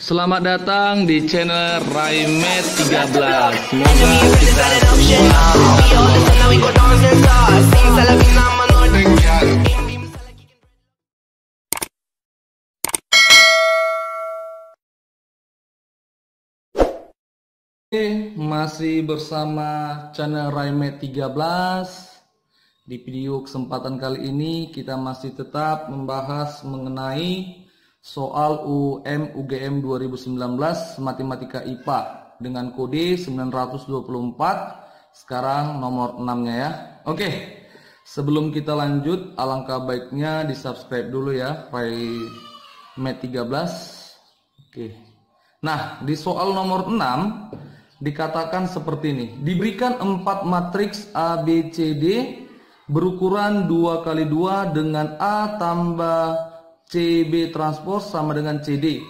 Selamat datang di channel Raimet 13. Semoga kita semua masih bersama channel Raimet 13. Di video kesempatan kali ini kita masih tetap membahas mengenai soal UGM 2019 Matematika IPA dengan kode 924, sekarang nomor 6-nya ya. Oke, sebelum kita lanjut, alangkah baiknya di subscribe dulu ya, Raimet 13. Oke. Nah, di soal nomor 6 dikatakan seperti ini. Diberikan 4 matriks A, B, C, D berukuran 2x2 dengan A tambah CB transpose sama dengan CD.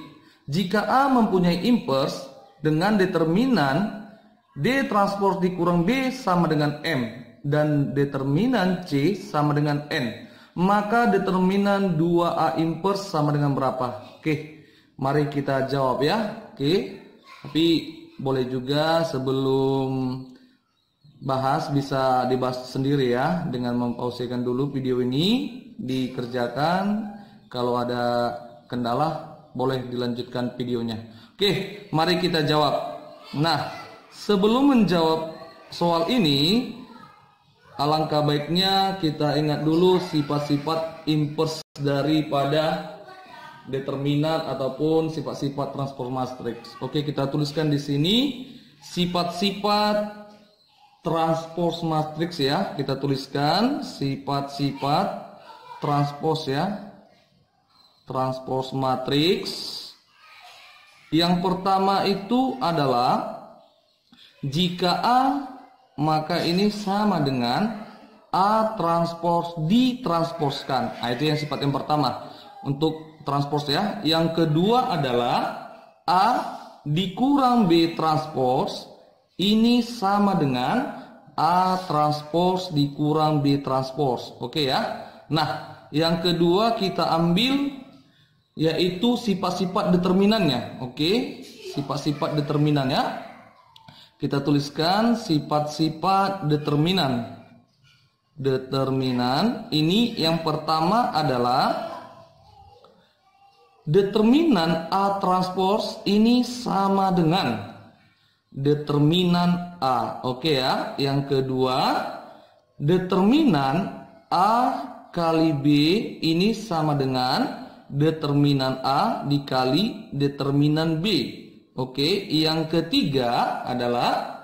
Jika A mempunyai inverse dengan determinan D transpose dikurang B sama dengan M dan determinan C sama dengan N, maka determinan 2A inverse sama dengan berapa? Oke, mari kita jawab ya. Oke, tapi boleh juga sebelum bahas bisa dibahas sendiri ya, dengan mempausekan dulu video ini, dikerjakan. Kalau ada kendala boleh dilanjutkan videonya. Oke, mari kita jawab. Nah, sebelum menjawab soal ini, alangkah baiknya kita ingat dulu sifat-sifat inverse daripada determinan ataupun sifat-sifat transpose matriks. Oke, kita tuliskan di sini sifat-sifat transpose matriks ya. Kita tuliskan sifat-sifat transpose ya. Transpose matriks. Yang pertama itu adalah jika A, maka ini sama dengan A transpose ditransposkan. Nah, itu yang sifat yang pertama untuk transpose ya. Yang kedua adalah A dikurang B transpose ini sama dengan A transpose dikurang B transpose. Oke ya. Nah, yang kedua kita ambil yaitu sifat-sifat determinannya. Oke, sifat-sifat determinannya kita tuliskan sifat-sifat determinan. Determinan ini yang pertama adalah determinan A transpose ini sama dengan determinan A. Oke ya. Yang kedua, determinan A kali B ini sama dengan determinan A dikali determinan B. Oke, yang ketiga adalah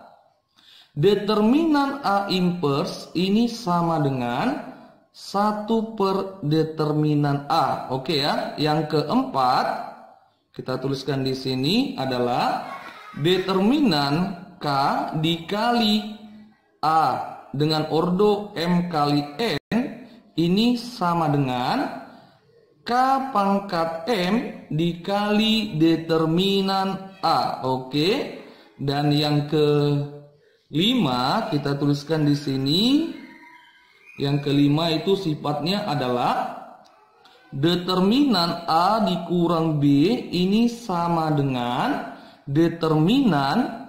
determinan A inverse ini sama dengan 1 per determinan A. Oke ya. Yang keempat kita tuliskan di sini adalah determinan K dikali A dengan ordo M kali N ini sama dengan K pangkat M dikali determinan A. Oke. Dan yang kelima kita tuliskan di sini. Yang kelima itu sifatnya adalah determinan A dikurang B ini sama dengan determinan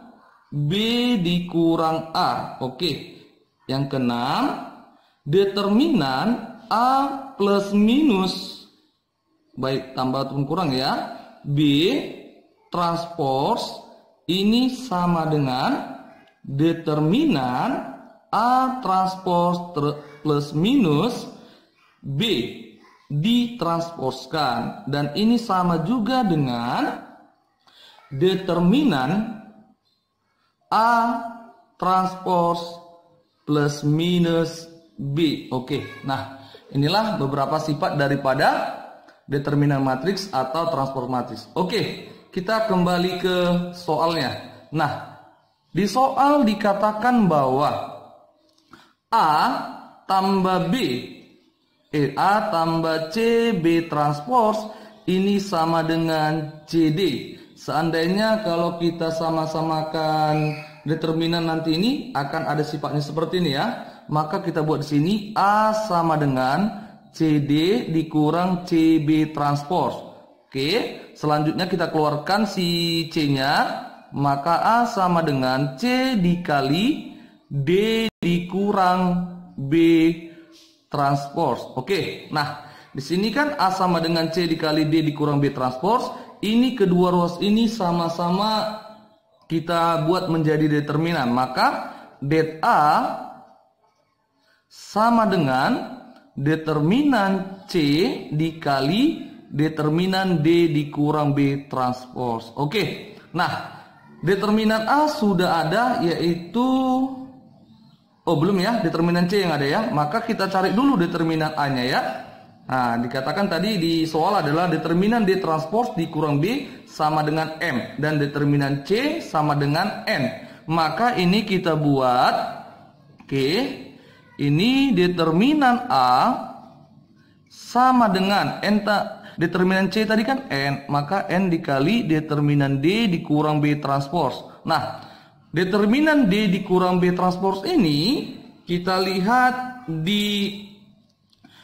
B dikurang A. Oke. Yang keenam, determinan A plus minus, baik tambah ataupun kurang ya, B transpose ini sama dengan determinan A transpose plus minus B ditransposkan. Dan ini sama juga dengan determinan A transpose plus minus B. Oke, nah inilah beberapa sifat daripada determinan matriks atau transpose matriks. Oke, kita kembali ke soalnya. Nah, di soal dikatakan bahwa A tambah B, A tambah C B transpose ini sama dengan CD. Seandainya kalau kita sama-samakan determinan nanti ini akan ada sifatnya seperti ini ya. Maka kita buat di sini A sama dengan CD dikurang CB transpose. Oke, selanjutnya kita keluarkan si C-nya. Maka A sama dengan C dikali D dikurang B transpose. Oke, nah di sini kan A sama dengan C dikali D dikurang B transpose. Ini kedua ruas ini sama-sama kita buat menjadi determinan. Maka det A sama dengan determinan C dikali determinan D dikurang B transpose. Oke, nah determinan A sudah ada, yaitu belum ya, determinan C yang ada ya. Maka kita cari dulu determinan A-nya ya. Nah, dikatakan tadi di soal adalah determinan D transpose dikurang B sama dengan M dan determinan C sama dengan N. Maka ini kita buat, oke, ini determinan A sama dengan N. Determinan C tadi kan N, maka N dikali determinan D dikurang B transpose. Nah, determinan D dikurang B transpose ini kita lihat di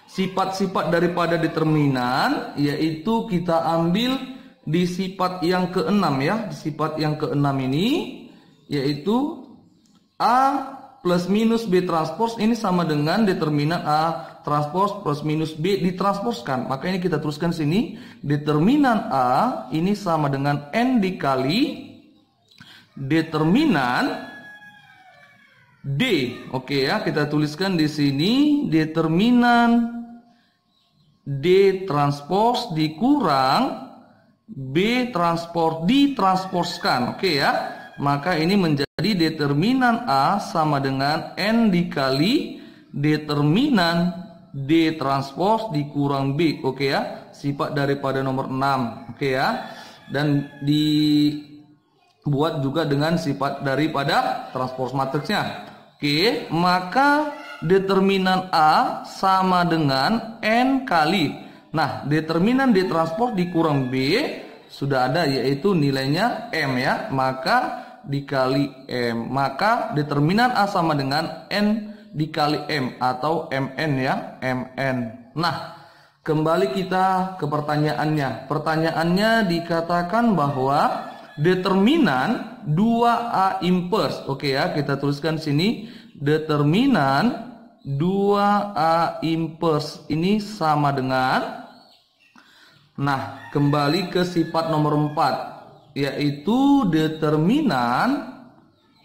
sifat-sifat daripada determinan, yaitu kita ambil di sifat yang keenam ya. Di sifat yang keenam ini yaitu A plus minus B transpose ini sama dengan determinan A transpose plus minus B ditransposkan. Maka ini kita tuliskan sini, determinan A ini sama dengan N dikali determinan D. Oke ya, kita tuliskan di sini determinan D transpose dikurang B transpose ditransposkan. Oke ya. Maka ini menjadi determinan A sama dengan N dikali determinan D transpose dikurang B. Oke ya. Sifat daripada nomor 6. Oke ya. Dan dibuat juga dengan sifat daripada transpose matriksnya. Oke, maka determinan A sama dengan N kali. Nah, determinan D transpose dikurang B sudah ada, yaitu nilainya M ya. Maka dikali M. Maka determinan A sama dengan N dikali M atau MN ya, MN. Nah, kembali kita ke pertanyaannya. Pertanyaannya dikatakan bahwa determinan 2A inverse. Oke ya, kita tuliskan sini determinan 2A inverse ini sama dengan, nah, kembali ke sifat nomor 4, yaitu determinan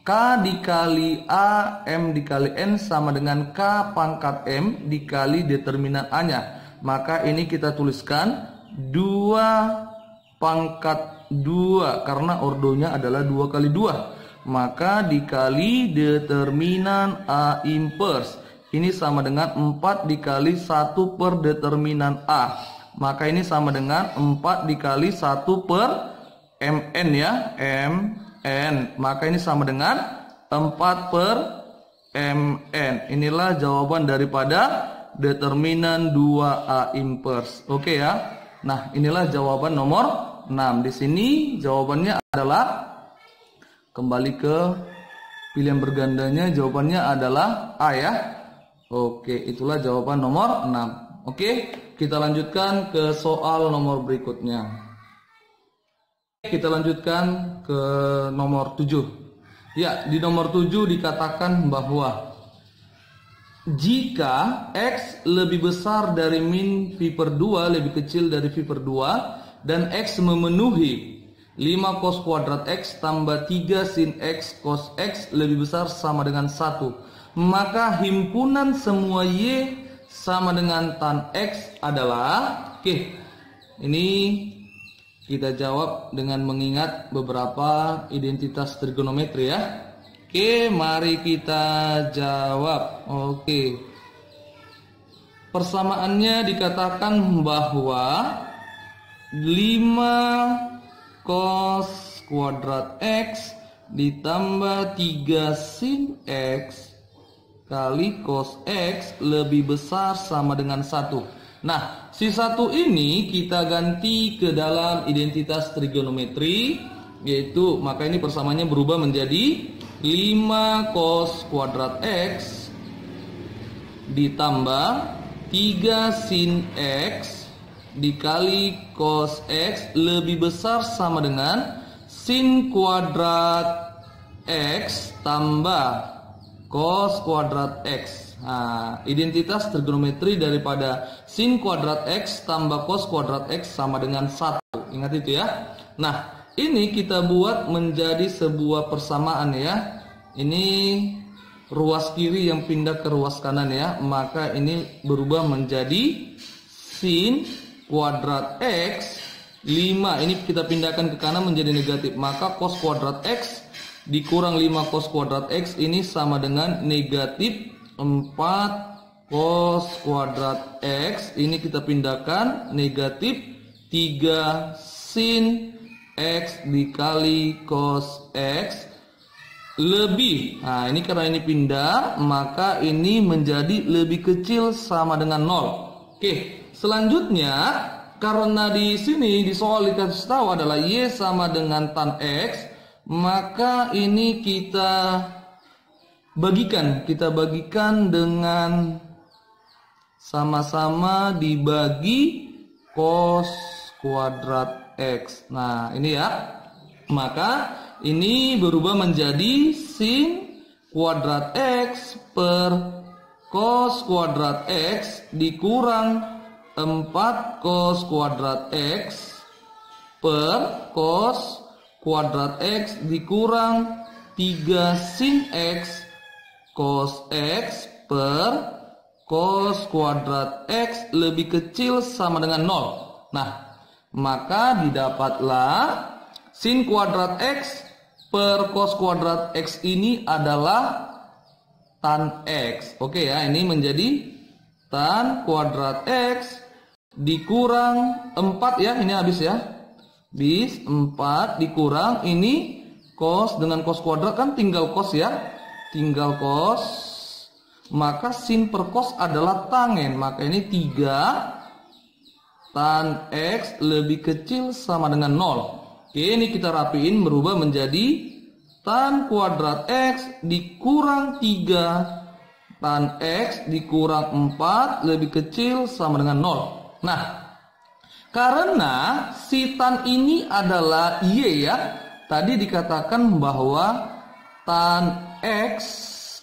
K dikali A M dikali N sama dengan K pangkat M dikali determinan A-nya. Maka ini kita tuliskan 2 pangkat 2 karena ordonya adalah 2 kali 2. Maka dikali determinan A inverse. Ini sama dengan 4 dikali 1 per determinan A. Maka ini sama dengan 4 dikali 1 per MN ya, MN. Maka ini sama dengan 4 per MN. Inilah jawaban daripada determinan 2A inverse. Oke ya. Nah, inilah jawaban nomor 6. Di sini jawabannya adalah, kembali ke pilihan bergandanya, jawabannya adalah A ya. Oke, itulah jawaban nomor 6. Oke, kita lanjutkan ke soal nomor berikutnya. Kita lanjutkan ke nomor 7. Ya, di nomor 7 dikatakan bahwa jika X lebih besar dari min V per 2 lebih kecil dari V per 2 dan X memenuhi 5 cos kuadrat X tambah 3 sin X cos X lebih besar sama dengan 1, maka himpunan semua Y sama dengan tan X adalah, oke, ini kita jawab dengan mengingat beberapa identitas trigonometri ya. Oke, mari kita jawab. Oke. Persamaannya dikatakan bahwa 5 cos kuadrat X ditambah 3 sin X kali cos X lebih besar sama dengan 1. Nah, si 1 ini kita ganti ke dalam identitas trigonometri, yaitu, maka ini persamaannya berubah menjadi 5 cos kuadrat X ditambah 3 sin X dikali cos X lebih besar sama dengan sin kuadrat X tambah cos kuadrat X. Nah, identitas trigonometri daripada sin kuadrat X tambah cos kuadrat X sama dengan 1. Ingat itu ya. Nah, ini kita buat menjadi sebuah persamaan ya. Ini ruas kiri yang pindah ke ruas kanan ya. Maka ini berubah menjadi sin kuadrat X 5. Ini kita pindahkan ke kanan menjadi negatif. Maka cos kuadrat X dikurang 5 cos kuadrat X ini sama dengan negatif 4 cos kuadrat X. Ini kita pindahkan negatif 3 sin X dikali cos X lebih. Nah, ini karena ini pindah, maka ini menjadi lebih kecil sama dengan 0. Oke, selanjutnya karena di sini di soal dikasih tahu adalah Y sama dengan tan X, maka ini kita bagikan dengan sama-sama dibagi cos kuadrat X. Nah, ini ya. Maka ini berubah menjadi sin kuadrat X per cos kuadrat X dikurang 4 cos kuadrat X per cos kuadrat X dikurang 3 sin X cos X per cos kuadrat X lebih kecil sama dengan 0. Nah, maka didapatlah sin kuadrat X per cos kuadrat X ini adalah tan X. Oke ya, ini menjadi tan kuadrat X dikurang 4 ya, ini habis ya. Bis 4 dikurang ini cos dengan cos kuadrat kan tinggal cos ya. Tinggal cos. Maka sin per cos adalah tangen. Maka ini 3 tan X lebih kecil sama dengan 0. Oke, ini kita rapiin berubah menjadi tan kuadrat X dikurang 3 tan X dikurang 4 lebih kecil sama dengan 0. Nah, karena si tan ini adalah Y ya. Tadi dikatakan bahwa tan X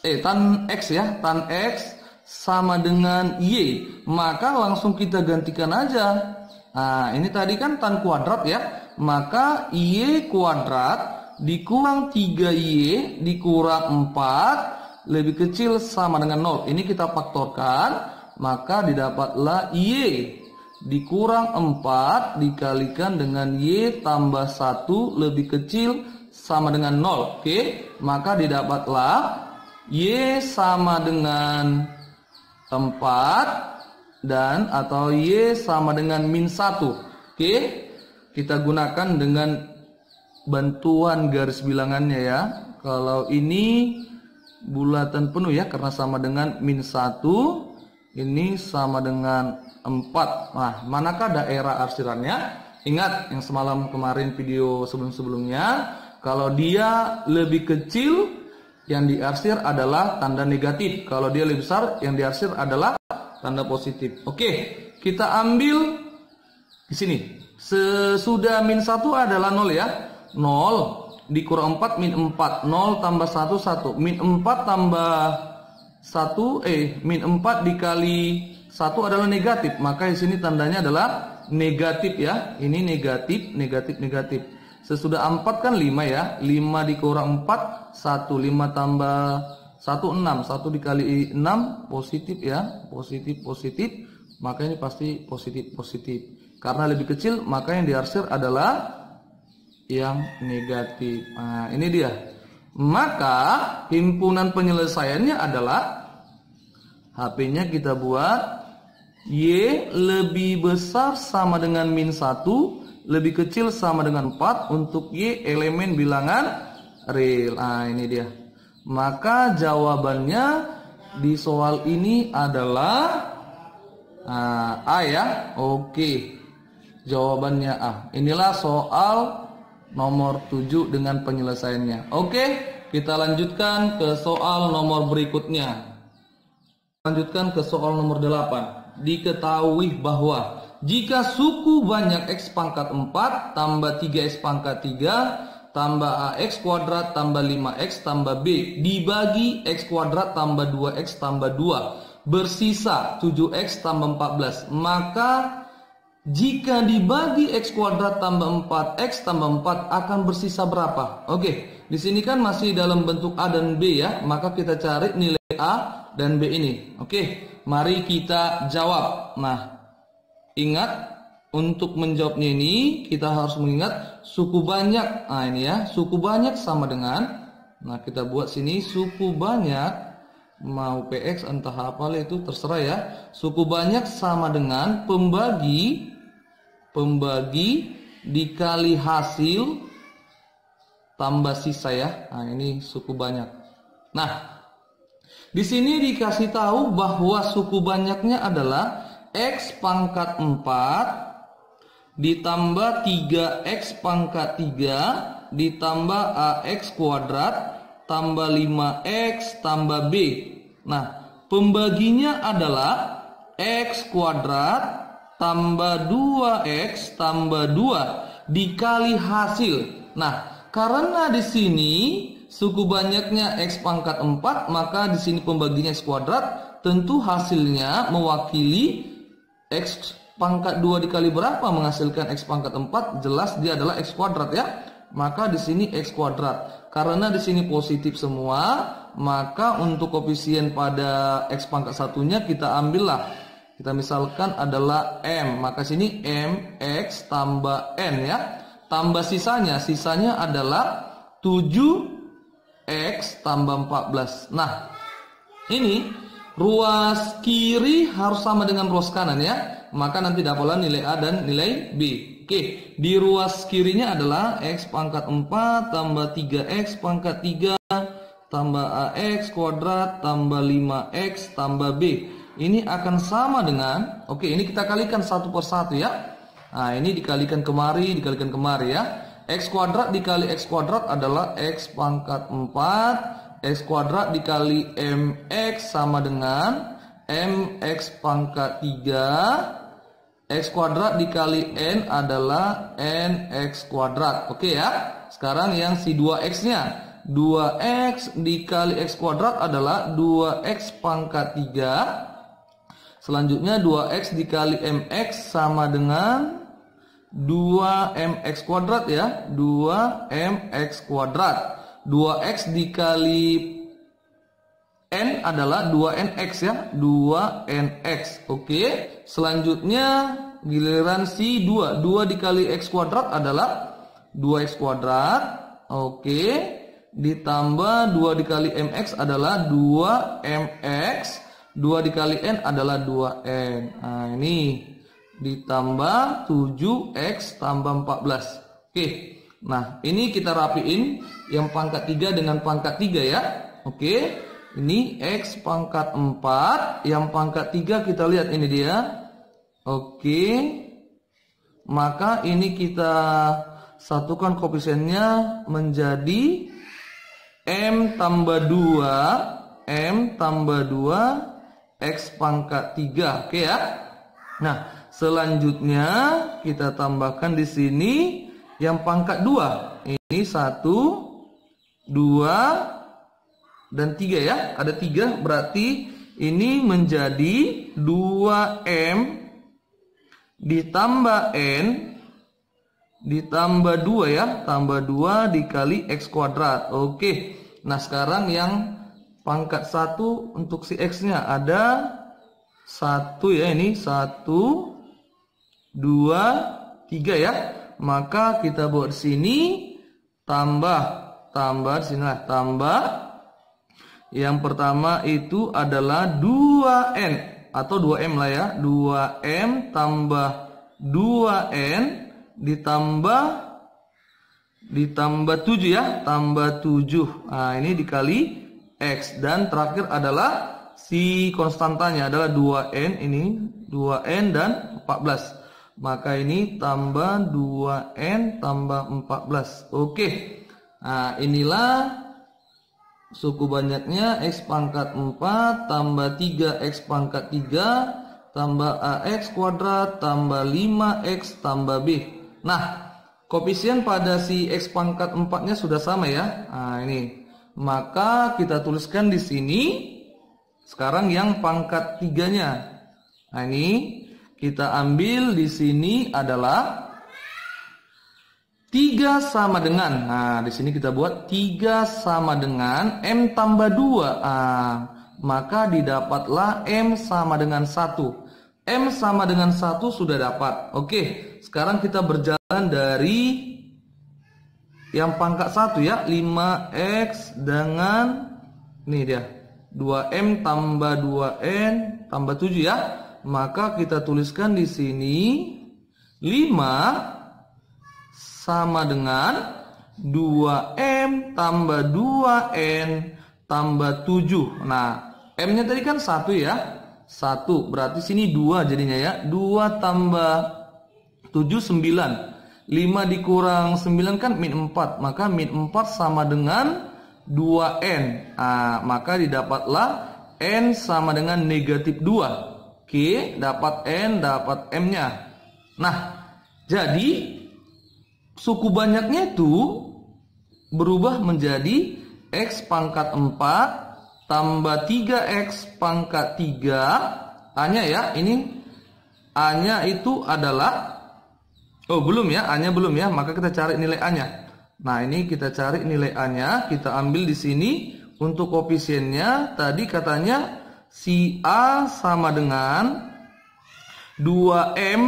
ya, tan X sama dengan Y. Maka langsung kita gantikan aja. Nah, ini tadi kan tan kuadrat ya. Maka Y kuadrat dikurang 3Y dikurang 4 lebih kecil sama dengan 0. Ini kita faktorkan, maka didapatlah Y dikurang 4 dikalikan dengan Y tambah 1 lebih kecil sama dengan 0. Oke, maka didapatlah Y sama dengan 4 dan atau Y sama dengan min 1. Oke, kita gunakan dengan bantuan garis bilangannya ya. Kalau ini bulatan penuh ya, karena sama dengan min 1, ini sama dengan 4. Nah, manakah daerah arsirannya? Ingat yang semalam kemarin video sebelum-sebelumnya, kalau dia lebih kecil yang diarsir adalah tanda negatif. Kalau dia lebih besar yang diarsir adalah tanda positif. Oke, kita ambil di sini. Sesudah min 1 adalah 0 ya. 0 dikurang 4 min 4. 0 tambah 1 1. Min 4 tambah 1 min 4 dikali 1 adalah negatif, maka di sini tandanya adalah negatif ya. Ini negatif, negatif, negatif. Sesudah 4 kan 5 ya. 5 dikurang 4 1, 5 tambah 1 6. 1 dikali 6 positif ya. Positif, positif. Maka ini pasti positif, positif. Karena lebih kecil, maka yang diarsir adalah yang negatif. Nah, ini dia. Maka himpunan penyelesaiannya adalah HP-nya kita buat Y lebih besar sama dengan min 1, lebih kecil sama dengan 4 untuk Y elemen bilangan real. Nah, ini dia. Maka jawabannya di soal ini adalah A ya. Oke. Jawabannya A. Inilah soal nomor 7 dengan penyelesaiannya. Oke, kita lanjutkan ke soal nomor berikutnya. Lanjutkan ke soal nomor 8. Diketahui bahwa Jika suku banyak X pangkat 4 tambah 3X pangkat 3 tambah AX kuadrat tambah 5X tambah B dibagi X kuadrat tambah 2X tambah 2 bersisa 7X tambah 14. Maka jika dibagi X kuadrat tambah 4X tambah 4 akan bersisa berapa? Oke, di sini kan masih dalam bentuk A dan B ya. Maka kita cari nilai A dan B ini. Oke, mari kita jawab. Nah, ingat untuk menjawabnya ini kita harus mengingat suku banyak. Nah ini ya, suku banyak sama dengan, nah kita buat sini suku banyak, mau PX entah apa itu terserah ya. Suku banyak sama dengan pembagi dikali hasil tambah sisa ya. Nah ini suku banyak. Nah di sini dikasih tahu bahwa suku banyaknya adalah X pangkat 4 ditambah 3X pangkat 3 ditambah AX kuadrat tambah 5X tambah B. Nah, pembaginya adalah X kuadrat tambah 2X tambah 2 dikali hasil. Nah, karena di sini suku banyaknya X pangkat 4, maka di sini pembaginya X kuadrat, tentu hasilnya mewakili X pangkat 2 dikali berapa menghasilkan X pangkat 4, jelas dia adalah X kuadrat ya. Maka di sini X kuadrat. Karena di sini positif semua, maka untuk koefisien pada X pangkat satunya kita ambillah. Kita misalkan adalah M, maka sini MX tambah N ya. Tambah sisanya adalah 7X tambah 14. Nah, ini ruas kiri harus sama dengan ruas kanan ya. Maka nanti dapatlah nilai A dan nilai B. Oke, di ruas kirinya adalah X pangkat 4 tambah 3X pangkat 3 tambah AX kuadrat tambah 5X tambah B. Ini akan sama dengan, oke ini kita kalikan satu per satu ya. Nah ini dikalikan kemari ya. X kuadrat dikali X kuadrat adalah X pangkat 4. X kuadrat dikali MX sama dengan MX pangkat 3. X kuadrat dikali N adalah NX kuadrat. Oke ya. Sekarang yang si 2X nya, 2X dikali X kuadrat adalah 2X pangkat 3. Selanjutnya 2X dikali MX sama dengan 2MX kuadrat ya. 2MX kuadrat. 2X dikali N adalah 2NX ya. 2NX. Oke. Selanjutnya giliran si 2. 2 dikali X kuadrat adalah 2X kuadrat. Oke. Ditambah 2 dikali MX adalah 2MX. 2 dikali N adalah 2N. Nah ini ditambah 7X tambah 14. Oke. Nah ini kita rapiin yang pangkat 3 dengan pangkat 3 ya. Oke. Ini X pangkat 4. Yang pangkat 3 kita lihat ini dia. Oke. Maka ini kita satukan koefisiennya menjadi M tambah 2. M tambah 2 X pangkat 3. Oke ya. Nah, selanjutnya kita tambahkan di sini yang pangkat 2. Ini 1, 2 dan 3 ya. Ada 3 berarti ini menjadi 2M ditambah N ditambah 2 ya. Tambah 2 dikali X kuadrat. Oke. Nah, sekarang yang pangkat 1 untuk si X nya ada 1 ya, ini 1, 2, 3 ya. Maka kita buat di sini tambah di sini lah, tambah yang pertama itu adalah 2N atau 2M lah ya. 2M tambah 2N ditambah 7 ya, tambah 7. Nah, ini dikali X dan terakhir adalah si konstantanya adalah 2N, ini 2N dan 14. Maka ini tambah 2N tambah 14. Oke. Nah, inilah suku banyaknya X pangkat 4 tambah 3X pangkat 3 tambah AX kuadrat tambah 5X tambah B. Nah, koefisien pada si X pangkat 4-nya sudah sama ya. Nah, ini. Maka kita tuliskan di sini sekarang yang pangkat 3-nya. Nah, ini kita ambil di sini adalah 3 sama dengan. Nah, di sini kita buat 3 sama dengan M tambah 2. Maka didapatlah M sama dengan 1. M sama dengan 1 sudah dapat. Oke, sekarang kita berjalan dari yang pangkat 1 ya. 5X dengan ini dia 2M tambah 2N tambah 7 ya. Maka kita tuliskan di sini 5 sama dengan 2M tambah 2N tambah 7. Nah, M-nya tadi kan 1 ya. 1, berarti sini 2 jadinya ya. 2 tambah 7, 9. 5 dikurang 9 kan min 4. Maka min 4 sama dengan 2N. Nah, maka didapatlah N sama dengan negatif 2. Oke, dapat N, dapat M-nya. Nah, jadi suku banyaknya itu berubah menjadi X pangkat 4 tambah 3X pangkat 3. A-nya ya, ini A-nya itu adalah, oh belum ya, A-nya belum ya, maka kita cari nilai A-nya. Nah, ini kita cari nilai A-nya, kita ambil di sini untuk koefisiennya. Tadi katanya si A sama dengan 2M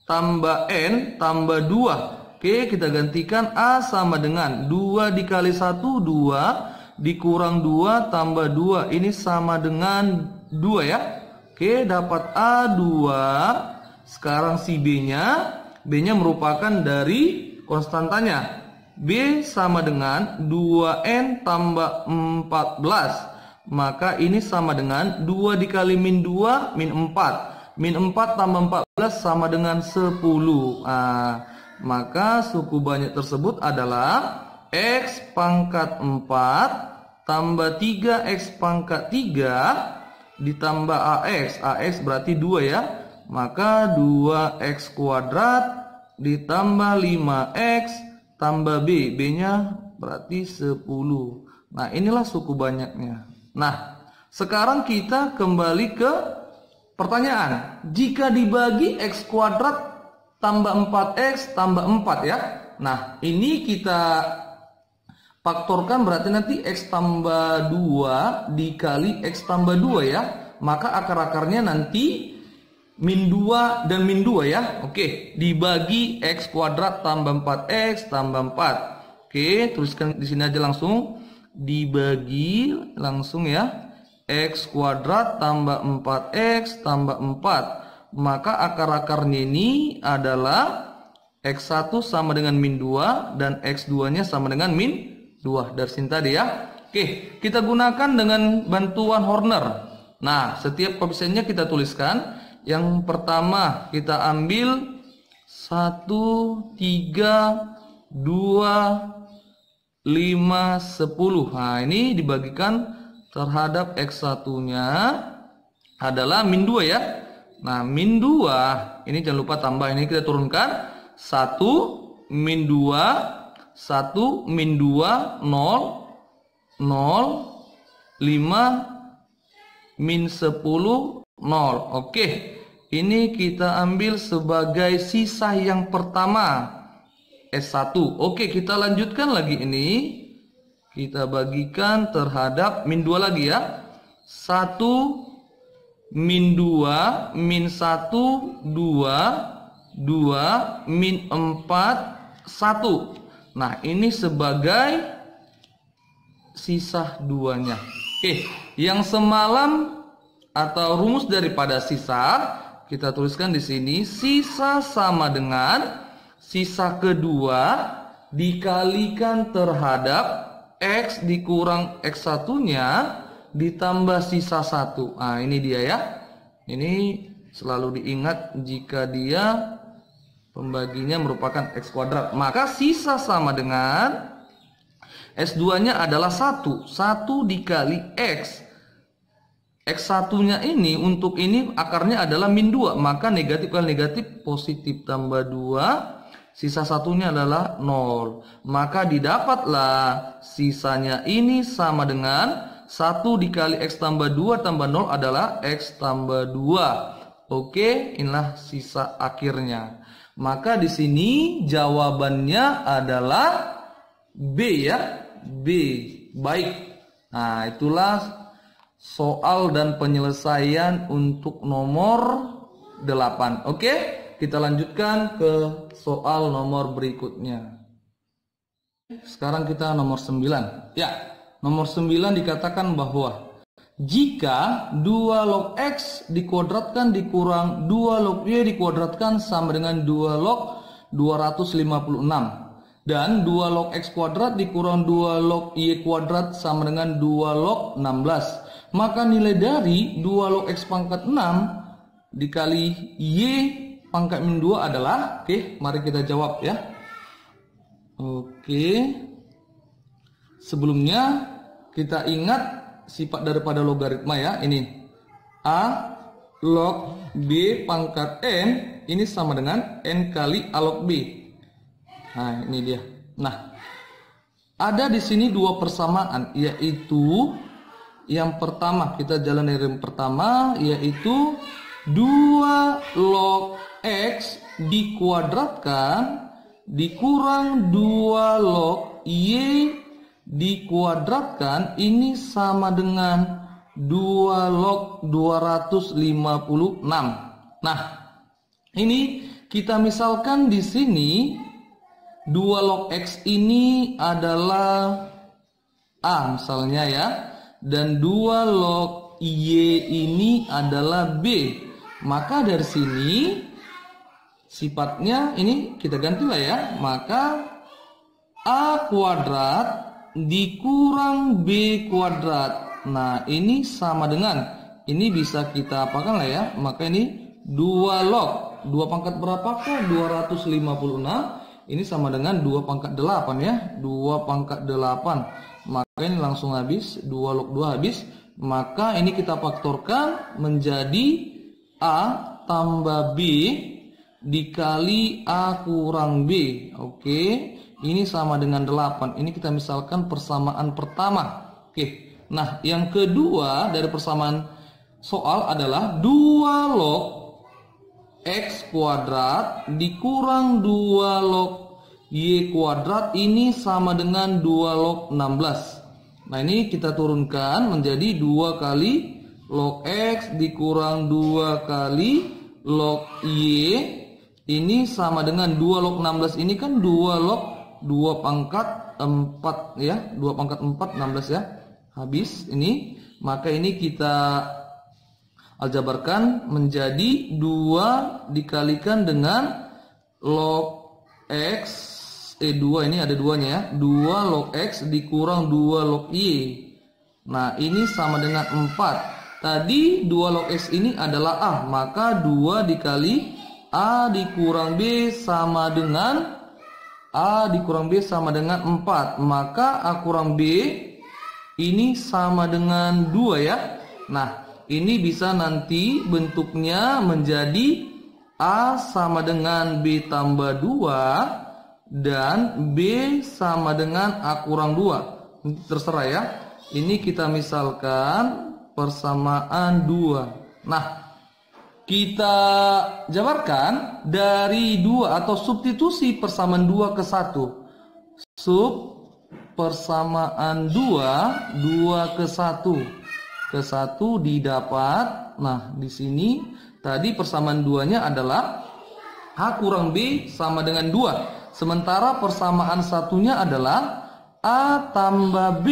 tambah N tambah 2. Oke, kita gantikan A sama dengan 2 dikali 1, 2 dikurang 2 tambah 2. Ini sama dengan 2 ya. Oke, dapat A2. Sekarang si B-nya. B-nya merupakan dari konstantanya. B sama dengan 2N tambah 14. Maka ini sama dengan 2 dikali min 2, min 4. Min 4 tambah 14 sama dengan 10. Maka suku banyak tersebut adalah X pangkat 4 tambah 3X pangkat 3 ditambah AX. AX berarti 2 ya. Maka 2X kuadrat ditambah 5X tambah B. B-nya berarti 10. Nah, inilah suku banyaknya. Nah, sekarang kita kembali ke pertanyaan. Jika dibagi X kuadrat tambah 4X tambah 4 ya. Nah, ini kita faktorkan berarti nanti X tambah 2 dikali X tambah 2 ya. Maka akar-akarnya nanti min 2 dan min 2 ya. Oke, dibagi X kuadrat tambah 4X tambah 4. Oke, tuliskan di sini aja langsung. Dibagi langsung ya. X kuadrat tambah 4X tambah 4. Maka akar-akarnya ini adalah X1 sama dengan min 2 dan X2 nya sama dengan min 2 dari sini tadi ya. Oke, kita gunakan dengan bantuan Horner. Nah, setiap koefisiennya kita tuliskan. Yang pertama kita ambil 1, 3, 2, 5, 10. Nah, ini dibagikan terhadap X1 nya adalah min 2 ya. Nah, min 2 ini jangan lupa tambah, ini kita turunkan 1 min 2 1 min 2 0 0 5 min 10 0. Oke, ini kita ambil sebagai sisa yang pertama S1. Oke, kita lanjutkan lagi ini. Kita bagikan terhadap min 2 lagi ya. 1 min 2 min 1 2 2 min 4 1. Nah, ini sebagai sisa 2-nya. Oke, yang semalam atau rumus daripada sisa kita tuliskan di sini. Sisa sama dengan sisa kedua dikalikan terhadap X dikurang X1-nya ditambah sisa 1. Nah, ini dia ya. Ini selalu diingat jika dia pembaginya merupakan X kuadrat. Maka sisa sama dengan S2-nya adalah 1. 1 dikali X X1-nya ini untuk ini akarnya adalah min 2. Maka negatif kali negatif positif tambah 2. Sisa satunya adalah 0. Maka didapatlah sisanya ini sama dengan 1 dikali X tambah 2 tambah 0 adalah X tambah 2. Oke, inilah sisa akhirnya. Maka di sini jawabannya adalah B ya. B. Baik. Nah, itulah soal dan penyelesaian untuk nomor 8. Oke, kita lanjutkan ke soal nomor berikutnya. Sekarang kita nomor 9. Ya, nomor 9 dikatakan bahwa jika 2 log X dikuadratkan dikurang 2 log Y dikuadratkan sama dengan 2 log 256. Dan 2 log X kuadrat dikurang 2 log Y kuadrat sama dengan 2 log 16. Maka nilai dari 2 log X pangkat 6 dikali Y pangkat min 2 adalah, oke, mari kita jawab ya. Oke. Sebelumnya kita ingat sifat daripada logaritma ya. Ini A log B pangkat N ini sama dengan N kali A log B. Nah, ini dia. Nah, ada di sini dua persamaan, yaitu yang pertama, kita jalan dari yang pertama, yaitu 2 log X dikuadratkan dikurang 2 log Y dikuadratkan ini sama dengan 2 log 256. Nah, ini kita misalkan di sini 2 log X ini adalah A misalnya ya. Dan 2 log Y ini adalah B. Maka dari sini sifatnya ini kita gantilah ya. Maka A kuadrat dikurang B kuadrat. Nah, ini sama dengan, ini bisa kita apakan lah ya. Maka ini 2 log 2 pangkat berapakah? 256. Ini sama dengan 2 pangkat 8 ya. 2 pangkat 8. Maka ini langsung habis, 2 log 2 habis. Maka ini kita faktorkan menjadi A tambah B dikali A kurang B. Oke, ini sama dengan 8. Ini kita misalkan persamaan pertama. Oke, nah yang kedua dari persamaan soal adalah 2 log X kuadrat dikurang 2 log Y kuadrat ini sama dengan 2 log 16. Nah, ini kita turunkan menjadi 2 kali log X dikurang 2 kali log Y. Ini sama dengan 2 log 16 ini kan 2 log 2 pangkat 4 ya. 2 pangkat 4 16 ya. Habis ini. Maka ini kita aljabarkan menjadi 2 dikalikan dengan log X 2 ini ada 2-nya ya. 2 log X dikurang 2 log Y. Nah, ini sama dengan 4. Tadi 2 log X ini adalah A. Maka 2 dikali A dikurang B sama dengan A dikurang B sama dengan 4. Maka A kurang B ini sama dengan 2 ya. Nah, ini bisa nanti bentuknya menjadi A sama dengan B tambah 2 dan B sama dengan A kurang 2. Terserah ya. Ini kita misalkan persamaan 2. Nah, kita jabarkan dari 2 atau substitusi persamaan 2 ke 1. Sub persamaan 2 ke 1. Ke 1 didapat. Nah, di sini tadi persamaan 2-nya adalah A kurang B sama dengan 2. Sementara persamaan satunya adalah A tambah B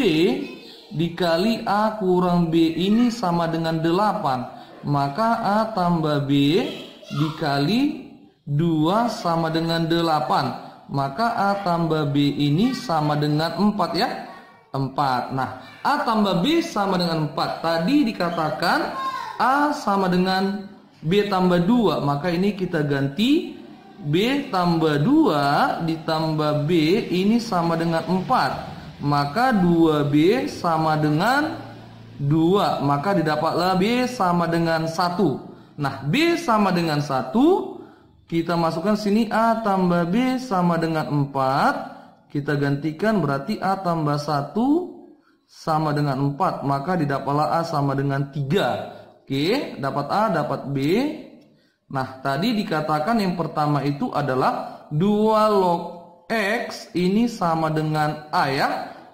dikali A kurang B ini sama dengan 8. Maka A tambah B dikali 2 sama dengan 8. Maka A tambah B ini sama dengan 4 ya. 4. Nah, A tambah B sama dengan 4. Tadi dikatakan A sama dengan B tambah 2. Maka ini kita ganti B tambah 2 ditambah B ini sama dengan 4. Maka 2B sama dengan 2. Maka didapatlah B sama dengan 1. Nah, B sama dengan 1, kita masukkan sini A tambah B sama dengan 4. Kita gantikan berarti A tambah 1 sama dengan 4. Maka didapatlah A sama dengan 3. Oke, dapat A, dapat B. Nah, tadi dikatakan yang pertama itu adalah 2 log X ini sama dengan A ya.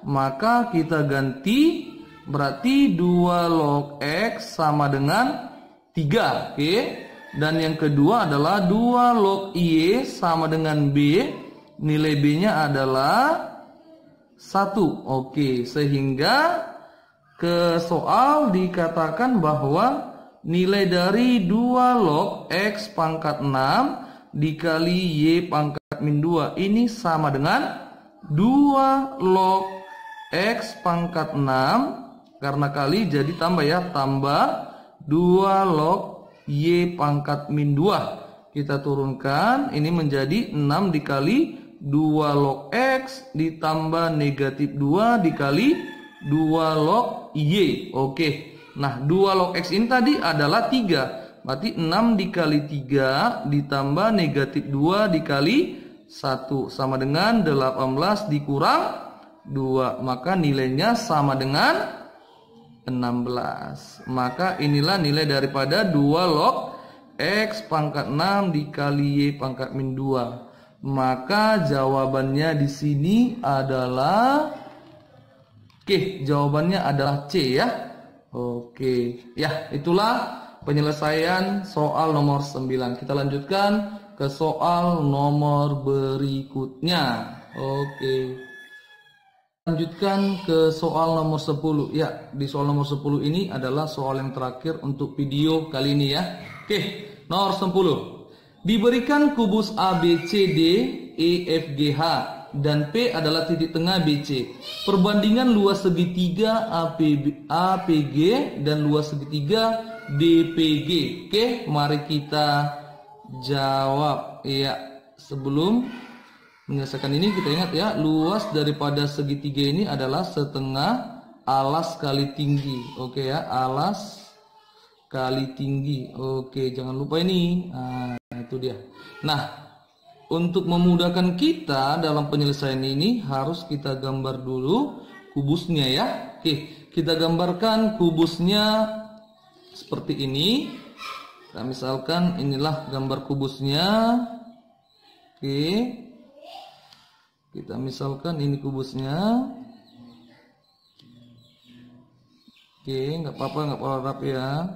Maka kita ganti, berarti 2 log X sama dengan 3. Oke. Dan yang kedua adalah 2 log Y sama dengan B. Nilai B-nya adalah 1. Oke, sehingga ke soal dikatakan bahwa nilai dari 2 log X pangkat 6 dikali Y pangkat min 2 ini sama dengan 2 log X pangkat 6 karena kali jadi tambah ya, tambah 2 log Y pangkat min 2. Kita turunkan, ini menjadi 6 dikali 2 log X ditambah negatif 2 dikali 2 log Y. Oke. Nah, 2 log X ini tadi adalah 3. Berarti 6 dikali 3 ditambah negatif 2 dikali 1 sama dengan 18 dikurang 2. Maka nilainya sama dengan 16. Maka inilah nilai daripada 2 log X pangkat 6 dikali Y pangkat min 2. Maka jawabannya di sini adalah jawabannya adalah C ya. Oke. Ya, itulah penyelesaian soal nomor 9. Kita lanjutkan ke soal nomor berikutnya. Oke. Lanjutkan ke soal nomor 10. Ya, di soal nomor 10 ini adalah soal yang terakhir untuk video kali ini ya. Oke, nomor 10. Diberikan kubus ABCD, EFGH dan P adalah titik tengah BC. Perbandingan luas segitiga APG dan luas segitiga DPG. Oke, mari kita jawab. Ya, sebelum menyelesaikan ini kita ingat ya, luas daripada segitiga ini adalah setengah alas kali tinggi. Oke ya, alas kali tinggi. Oke, jangan lupa ini. Nah, itu dia. Nah, untuk memudahkan kita dalam penyelesaian ini harus kita gambar dulu kubusnya ya. Oke, kita gambarkan kubusnya seperti ini. Nah, misalkan inilah gambar kubusnya. Oke. Kita misalkan ini kubusnya. Oke, nggak apa-apa rapi ya.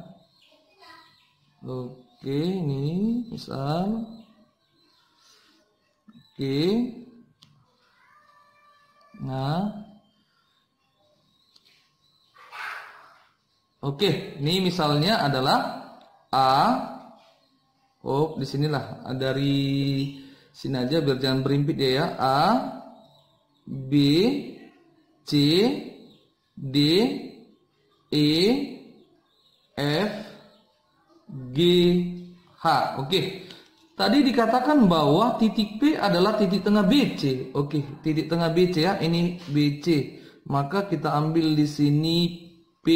Oke, ini misal. Oke. Nah. Oke, ini misalnya adalah A. Oh, di sinilah dari sini aja biar jangan berimpit ya. A, B, C, D, E, F, G, H. Oke. Tadi dikatakan bahwa titik P adalah titik tengah BC. Oke, titik tengah BC ya. Ini BC. Maka kita ambil di sini P.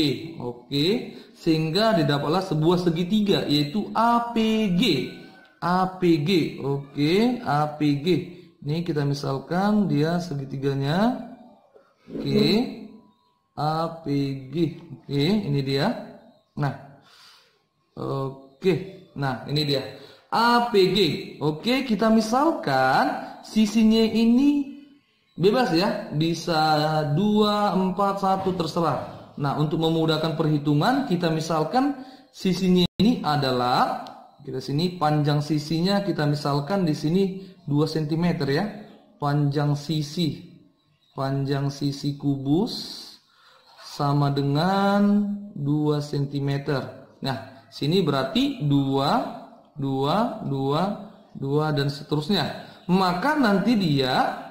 Oke. Sehingga didapatlah sebuah segitiga yaitu APG. APG. Oke, APG. Ini kita misalkan dia segitiganya. Oke. APG. Oke, ini dia. Nah. Oke. Nah, ini dia. APG. Oke, kita misalkan sisinya ini bebas ya. Bisa 2, 4, 1 terserah. Nah, untuk memudahkan perhitungan kita misalkan sisinya ini adalah kita sini panjang sisinya kita misalkan di sini 2 cm ya. Panjang sisi kubus sama dengan 2 cm. Nah, sini berarti 2 dan seterusnya. Maka nanti dia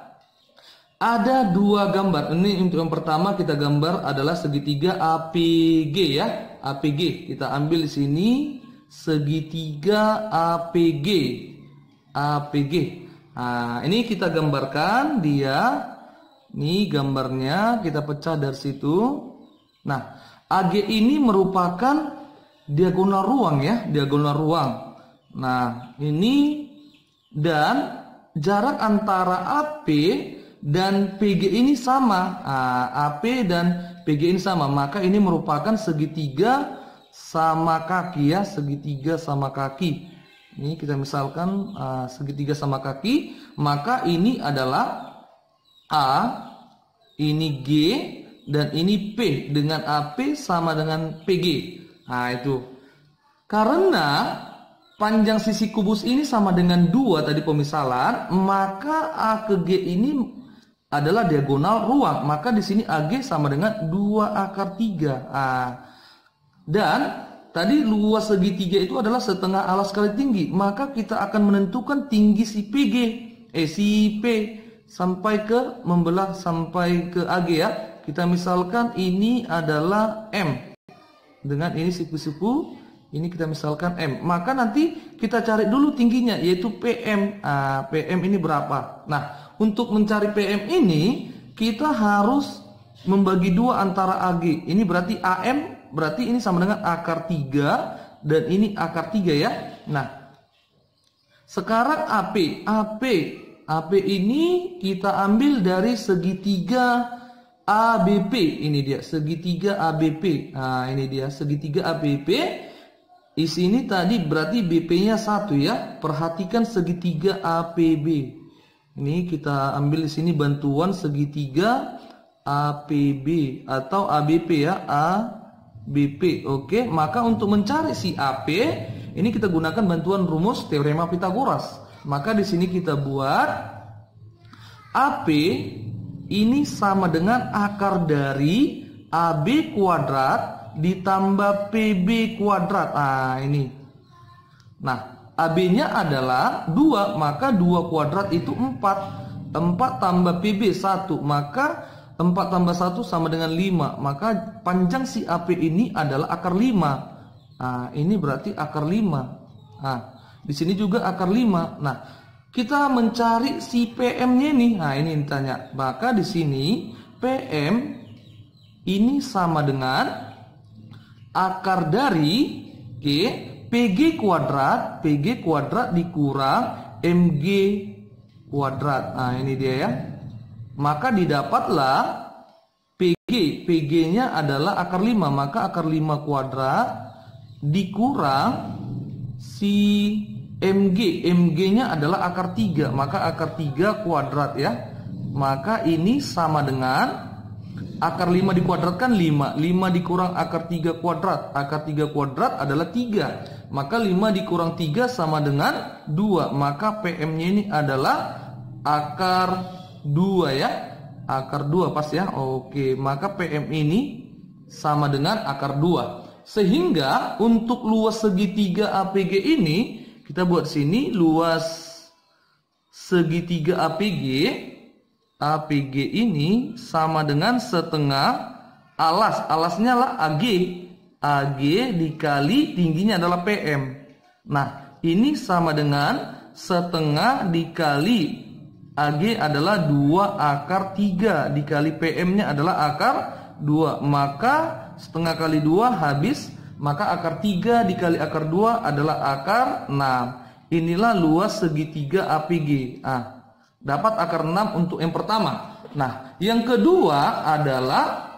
ada 2 gambar. Ini untuk yang pertama kita gambar adalah segitiga APG ya. APG kita ambil di sini segitiga APG. Nah, ini kita gambarkan dia. Ini gambarnya kita pecah dari situ. Nah, AG ini merupakan diagonal ruang ya, diagonal ruang. Nah, ini dan jarak antara AP dan PG ini sama. AP dan PG ini sama, maka ini merupakan segitiga sama kaki ya, segitiga sama kaki. Ini kita misalkan segitiga sama kaki, maka ini adalah A, ini G, dan ini P, dengan AP sama dengan PG. Nah itu, karena panjang sisi kubus ini sama dengan 2 tadi pemisalan, maka A ke G ini adalah diagonal ruang. Maka di sini AG sama dengan 2/3. Dan tadi luas segitiga itu adalah setengah alas kali tinggi. Maka kita akan menentukan tinggi si PG, si P sampai ke membelah sampai ke AG ya. Kita misalkan ini adalah M. Dengan ini siku-siku, ini kita misalkan M. Maka nanti kita cari dulu tingginya, yaitu PM. PM ini berapa? Nah, untuk mencari PM ini, kita harus membagi 2 antara AG. Ini berarti AM, berarti ini sama dengan akar 3. Dan ini akar 3 ya. Nah, sekarang AP ini kita ambil dari segitiga ABP. Ini dia segitiga ABP. Nah, ini dia segitiga ABP. Di sini tadi berarti BP-nya 1 ya. Perhatikan segitiga APB. Ini kita ambil di sini bantuan segitiga APB atau ABP ya, ABP. Oke, maka untuk mencari si AP, ini kita gunakan bantuan rumus teorema Pitagoras. Maka di sini kita buat AP ini sama dengan akar dari AB kuadrat ditambah PB kuadrat. Ini. Nah, AB-nya adalah 2, maka 2 kuadrat itu 4. 4 tambah PB 1, maka 4 tambah 1 sama dengan 5. Maka panjang si AP ini adalah akar 5. Ini berarti akar 5. Di sini juga akar 5. Nah, kita mencari si PM-nya nih. Nah, ini ditanya. Maka di sini PM ini sama dengan akar dari PG kuadrat dikurang MG kuadrat. Nah, ini dia ya. Maka didapatlah PG-nya adalah akar 5. Maka akar 5 kuadrat dikurang si MG-nya adalah akar 3, maka akar 3 kuadrat ya. Maka ini sama dengan akar 5 dikuadratkan 5. 5 dikurang akar 3 kuadrat. Akar 3 kuadrat adalah 3. Maka 5 dikurang 3 sama dengan 2. Maka PM-nya ini adalah akar 2 ya. Akar 2 pas ya. Oke, maka PM ini sama dengan akar 2. Sehingga untuk luas segitiga APG ini, kita buat sini luas segitiga APG ini sama dengan setengah alas. Alasnya lah AG dikali tingginya adalah PM. Nah, ini sama dengan setengah dikali AG adalah 2 akar 3 dikali PM-nya adalah akar 2. Maka setengah kali 2 habis. Maka akar 3 dikali akar 2 adalah akar 6. Inilah luas segitiga APG. Dapat akar 6 untuk yang pertama. Nah, yang kedua adalah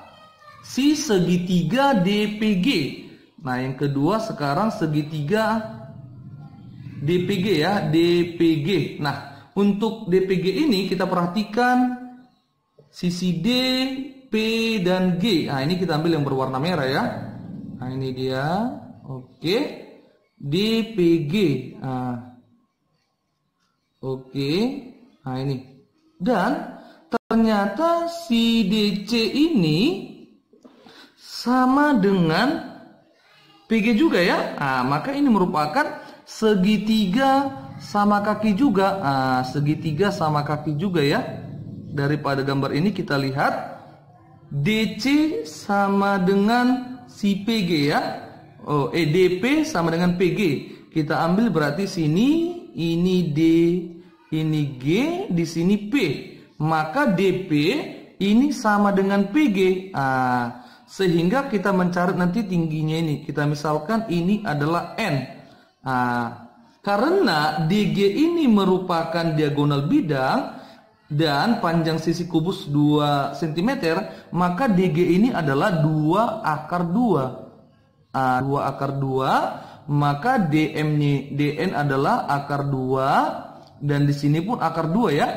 si segitiga DPG. Nah, yang kedua sekarang segitiga DPG ya, DPG. Nah, untuk DPG ini kita perhatikan sisi D, P, dan G. Nah, ini kita ambil yang berwarna merah ya. Nah, ini dia. Oke. DPG. Oke. Nah, ini. Dan ternyata si DC ini sama dengan PG juga ya. Maka ini merupakan segitiga sama kaki juga. Segitiga sama kaki juga ya. Daripada gambar ini kita lihat DC sama dengan si PG ya. DP sama dengan PG. Kita ambil berarti sini ini D, ini G, di sini P. Maka DP ini sama dengan PG. sehingga kita mencari nanti tingginya ini. Kita misalkan ini adalah N. Karena DG ini merupakan diagonal bidang dan panjang sisi kubus 2 cm, maka DG ini adalah 2 akar 2. 2 akar 2, maka DN adalah akar 2, dan di sini pun akar 2 ya.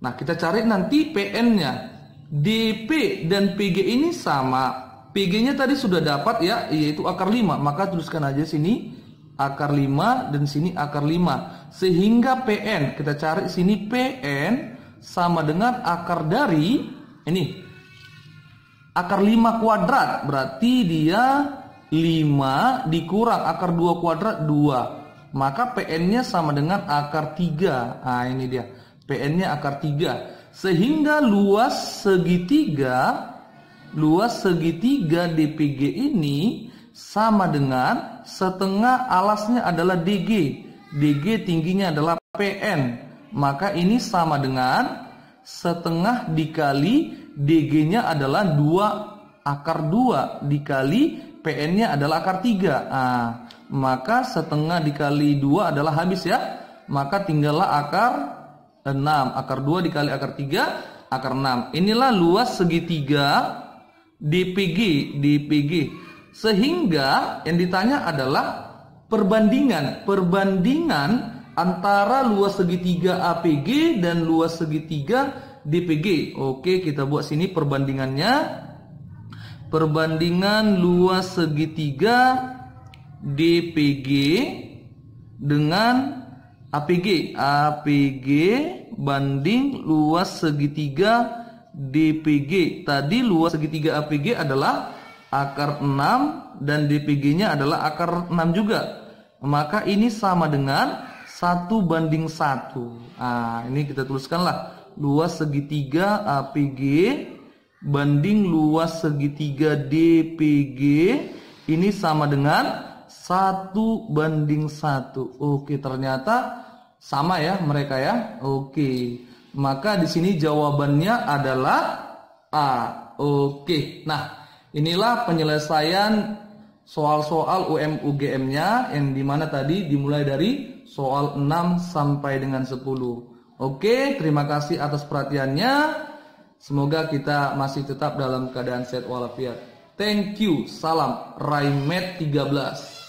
Nah, kita cari nanti PN-nya. DP dan PG ini sama. PG-nya tadi sudah dapat ya, yaitu akar 5. Maka tuliskan aja sini akar 5 dan sini akar 5. Sehingga PN, kita cari sini PN sama dengan akar dari ini. Akar 5 kuadrat, berarti dia 5 dikurang akar 2 kuadrat 2. Maka PN-nya sama dengan akar 3. Nah, ini dia. PN-nya akar 3. Sehingga luas segitiga DPG ini sama dengan setengah alasnya adalah DG. DG tingginya adalah PN. Maka ini sama dengan setengah dikali DG-nya adalah 2 akar 2 dikali PN-nya adalah akar 3. Maka setengah dikali 2 adalah habis ya. Maka tinggallah akar 6. Akar 2 dikali akar 3, akar 6. Inilah luas segitiga DPG. Sehingga yang ditanya adalah perbandingan antara luas segitiga APG dan luas segitiga DPG. Oke, kita buat sini perbandingannya. Perbandingan luas segitiga DPG dengan APG banding luas segitiga DPG. Tadi luas segitiga APG adalah akar 6 dan DPG-nya adalah akar 6 juga. Maka ini sama dengan 1:1. Ini kita tuliskanlah luas segitiga APG banding luas segitiga DPG ini sama dengan 1:1. Oke, ternyata sama ya mereka ya. Oke, maka di sini jawabannya adalah A. Oke, nah inilah penyelesaian soal-soal UM-UGM-nya yang dimana tadi dimulai dari soal 6 sampai dengan 10. Oke, terima kasih atas perhatiannya. Semoga kita masih tetap dalam keadaan sehat walafiat. Thank you. Salam Raimet 13.